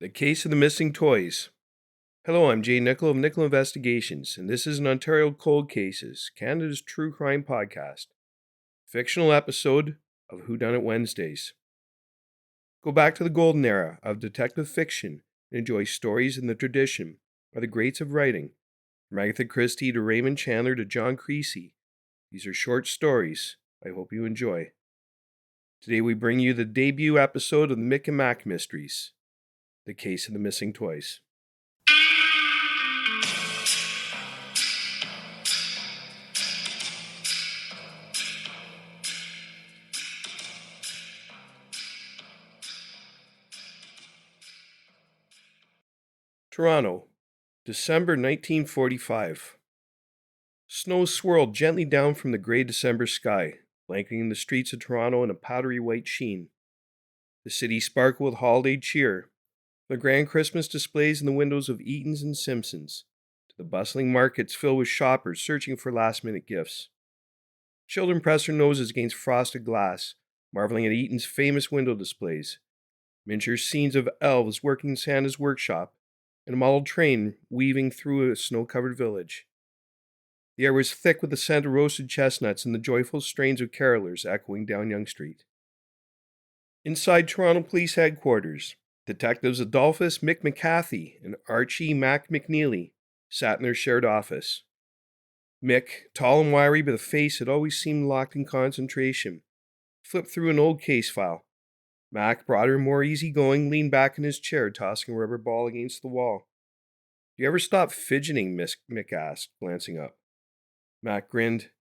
The Case of the Missing Toys. Hello, I'm Jay Nichol of Nichol Investigations, and this is an Ontario Cold Cases, Canada's true crime podcast. Fictional episode of Whodunit Wednesdays. Go back to the golden era of detective fiction and enjoy stories in the tradition of the greats of writing. From Agatha Christie to Raymond Chandler to John Creasy. These are short stories I hope you enjoy. Today we bring you the debut episode of the Mick and Mack mysteries. The Case of the Missing Toys. Toronto, December 1945. Snow swirled gently down from the gray December sky, blanketing the streets of Toronto in a powdery white sheen. The city sparkled with holiday cheer, the grand Christmas displays in the windows of Eaton's and Simpson's, to the bustling markets filled with shoppers searching for last-minute gifts. Children pressed their noses against frosted glass, marveling at Eaton's famous window displays, miniature scenes of elves working in Santa's workshop, and a model train weaving through a snow-covered village. The air was thick with the scent of roasted chestnuts and the joyful strains of carolers echoing down Yonge Street. Inside Toronto Police Headquarters, Detectives Adolphus Mick McCathie and Archie Mac MacNeely sat in their shared office. Mick, tall and wiry with a face that always seemed locked in concentration, flipped through an old case file. Mac, broader and more easygoing, leaned back in his chair, tossing a rubber ball against the wall. "Do you ever stop fidgeting?" Mick asked, glancing up. Mac grinned.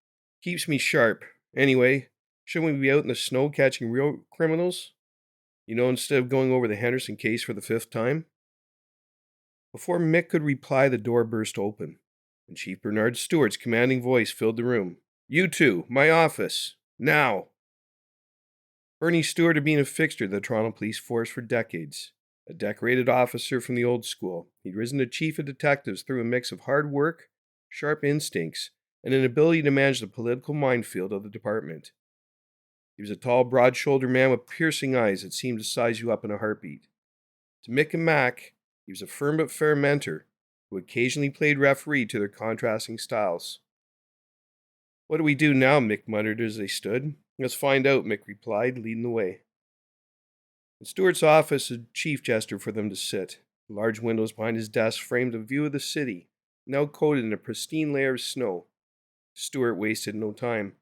"Keeps me sharp. Anyway, shouldn't we be out in the snow catching real criminals? Instead of going over the Henderson case for the 5th time?" Before Mick could reply, the door burst open, and Chief Bernard Stewart's commanding voice filled the room. "You two, my office, now!" Bernie Stewart had been a fixture of the Toronto Police Force for decades. A decorated officer from the old school, he'd risen to chief of detectives through a mix of hard work, sharp instincts, and an ability to manage the political minefield of the department. He was a tall, broad-shouldered man with piercing eyes that seemed to size you up in a heartbeat. To Mick and Mack, he was a firm but fair mentor who occasionally played referee to their contrasting styles. "What do we do now?" Mick muttered as they stood. "Let's find out," Mick replied, leading the way. In Stewart's office, the chief gestured for them to sit. The large windows behind his desk framed a view of the city, now coated in a pristine layer of snow. Stewart wasted no time.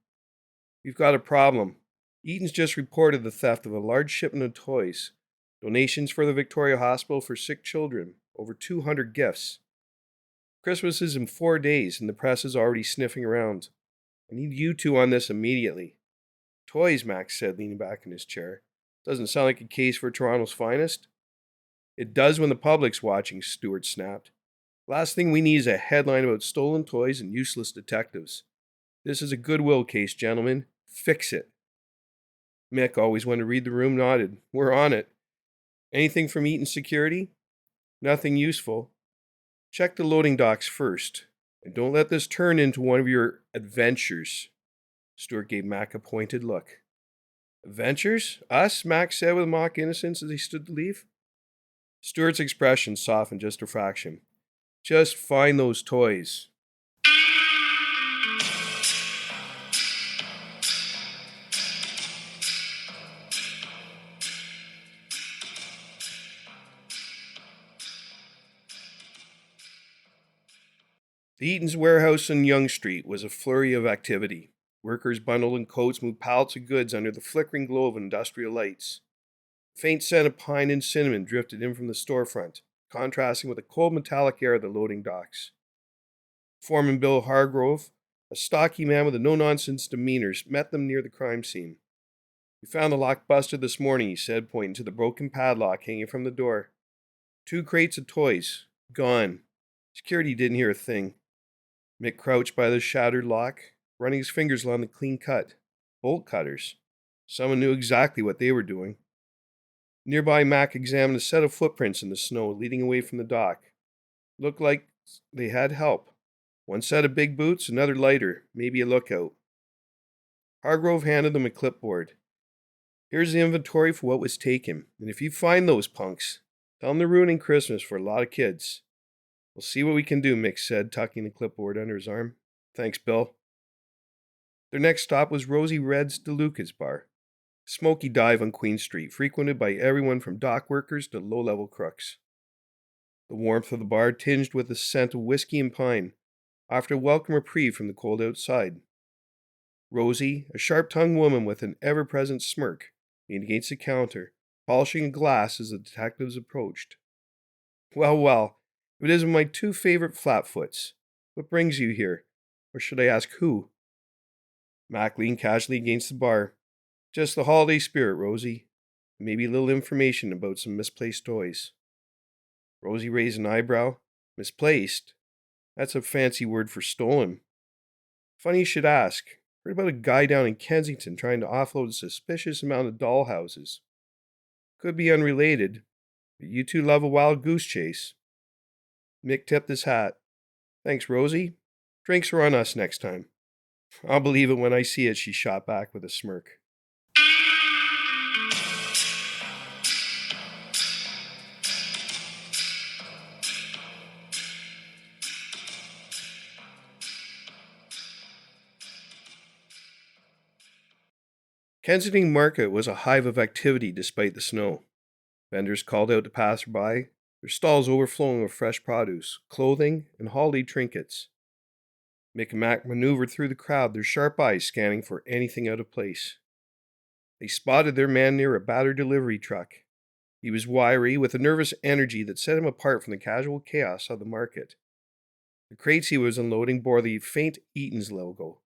"We've got a problem. Eaton's just reported the theft of a large shipment of toys. Donations for the Victoria Hospital for sick children. Over 200 gifts. Christmas is in 4 days, and the press is already sniffing around. I need you two on this immediately." "Toys," Max said, leaning back in his chair. "Doesn't sound like a case for Toronto's finest." "It does when the public's watching," Stewart snapped. "Last thing we need is a headline about stolen toys and useless detectives. This is a goodwill case, gentlemen. Fix it." Mick, always one to read the room, nodded. "We're on it. Anything from Eaton Security?" "Nothing useful. Check the loading docks first. And don't let this turn into one of your adventures." Stewart gave Mac a pointed look. "Adventures? Us?" Mac said with mock innocence as he stood to leave. Stewart's expression softened just a fraction. "Just find those toys." The Eaton's warehouse on Yonge Street was a flurry of activity. Workers bundled in coats moved pallets of goods under the flickering glow of industrial lights. A faint scent of pine and cinnamon drifted in from the storefront, contrasting with the cold metallic air of the loading docks. Foreman Bill Hargrove, a stocky man with a no-nonsense demeanor, met them near the crime scene. "We found the lock busted this morning," he said, pointing to the broken padlock hanging from the door. 2 crates of toys. Gone. Security didn't hear a thing." Mick crouched by the shattered lock, running his fingers along the clean cut. Bolt cutters. Someone knew exactly what they were doing. Nearby, Mac examined a set of footprints in the snow leading away from the dock. Looked like they had help. One set of big boots, another lighter, maybe a lookout. Hargrove handed them a clipboard. "Here's the inventory for what was taken, and if you find those punks, Tell them they're ruining Christmas for a lot of kids. We'll see what we can do, Mick said, tucking the clipboard under his arm. Thanks, Bill. Their next stop was Rosie Red's DeLuca's bar, a smoky dive on Queen Street, frequented by everyone from dock workers to low-level crooks. The warmth of the bar, tinged with the scent of whiskey and pine, offered a welcome reprieve from the cold outside. Rosie, a sharp-tongued woman with an ever-present smirk, leaned against the counter, polishing a glass as the detectives approached. Well, well, it isn't my two favorite flatfoots. What brings you here? Or should I ask who? Mac leaned casually against the bar. Just the holiday spirit, Rosie. Maybe a little information about some misplaced toys. Rosie raised an eyebrow. Misplaced? That's a fancy word for stolen. Funny you should ask. Heard about a guy down in Kensington trying to offload a suspicious amount of dollhouses. Could be unrelated, but you two love a wild goose chase. Mick tipped his hat. Thanks, Rosie. Drinks are on us next time. I'll believe it when I see it, she shot back with a smirk. Kensington Market was a hive of activity despite the snow. Vendors called out to passerby, their stalls overflowing with fresh produce, clothing, and holiday trinkets. Mick and Mack maneuvered through the crowd, their sharp eyes scanning for anything out of place. They spotted their man near a battered delivery truck. He was wiry, with a nervous energy that set him apart from the casual chaos of the market. The crates he was unloading bore the faint Eaton's logo.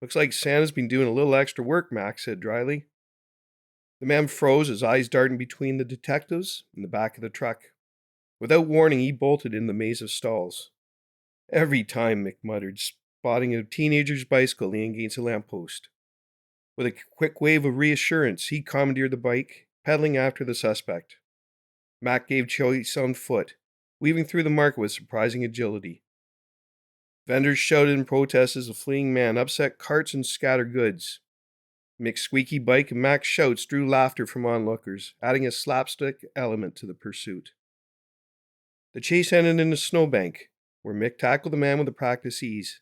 Looks like Santa's been doing a little extra work, Mac said dryly. The man froze, his eyes darting between the detectives and the back of the truck. Without warning, he bolted in the maze of stalls. Every time, Mick muttered, spotting a teenager's bicycle leaning against a lamppost. With a quick wave of reassurance, he commandeered the bike, pedaling after the suspect. Mac gave chase on foot, weaving through the market with surprising agility. Vendors shouted in protest as the fleeing man upset carts and scattered goods. Mick's squeaky bike and Mac's shouts drew laughter from onlookers, adding a slapstick element to the pursuit. The chase ended in a snowbank, where Mick tackled the man with a practiced ease.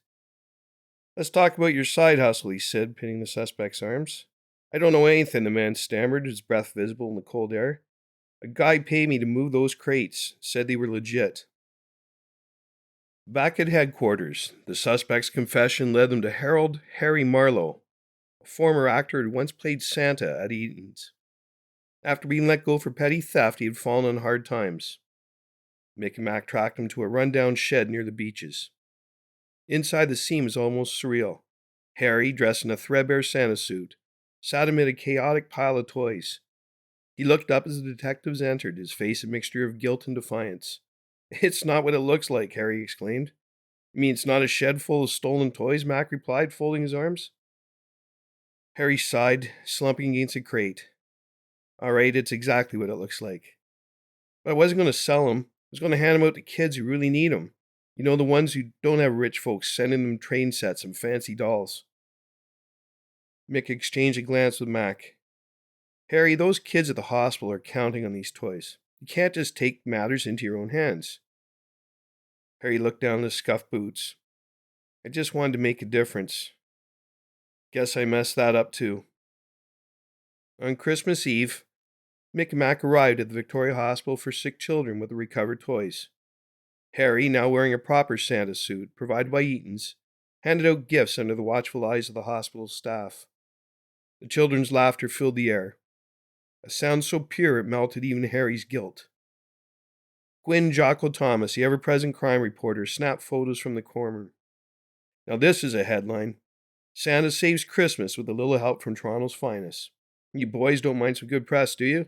Let's talk about your side hustle, he said, pinning the suspect's arms. I don't know anything, the man stammered, his breath visible in the cold air. A guy paid me to move those crates, said they were legit. Back at headquarters, the suspect's confession led them to Harold Harry Marlowe, a former actor who had once played Santa at Eaton's. After being let go for petty theft, he had fallen on hard times. Mick and Mack tracked him to a rundown shed near the beaches. Inside, the scene was almost surreal. Harry, dressed in a threadbare Santa suit, sat amid a chaotic pile of toys. He looked up as the detectives entered, his face a mixture of guilt and defiance. It's not what it looks like, Harry exclaimed. You mean it's not a shed full of stolen toys? Mac replied, folding his arms. Harry sighed, slumping against a crate. All right, it's exactly what it looks like. But I wasn't going to sell them. I was going to hand them out to kids who really need them. You know, the ones who don't have rich folks sending them train sets and fancy dolls. Mick exchanged a glance with Mac. Harry, those kids at the hospital are counting on these toys. You can't just take matters into your own hands. Harry looked down at his scuffed boots. I just wanted to make a difference. Guess I messed that up too. On Christmas Eve, Mick and Mack arrived at the Victoria Hospital for sick children with the recovered toys. Harry, now wearing a proper Santa suit provided by Eaton's, handed out gifts under the watchful eyes of the hospital's staff. The children's laughter filled the air, a sound so pure it melted even Harry's guilt. Gwyn Jocko Thomas, the ever-present crime reporter, snapped photos from the corner. Now this is a headline. Santa saves Christmas with a little help from Toronto's finest. You boys don't mind some good press, do you?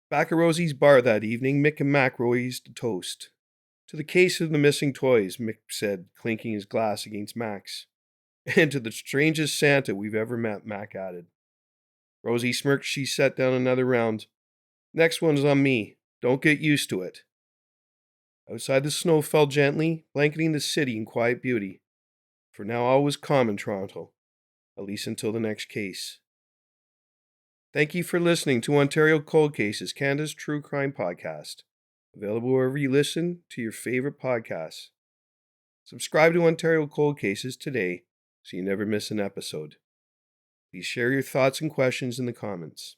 Back at Rosie's bar that evening, Mick and Mack raised a toast. To the case of the missing toys, Mick said, clinking his glass against Mack's. And to the strangest Santa we've ever met, Mack added. Rosie smirked as she set down another round. Next one's on me. Don't get used to it. Outside, the snow fell gently, blanketing the city in quiet beauty. For now all was calm in Toronto, at least until the next case. Thank you for listening to Ontario Cold Cases, Canada's true crime podcast. Available wherever you listen to your favorite podcasts. Subscribe to Ontario Cold Cases today so you never miss an episode. Please share your thoughts and questions in the comments.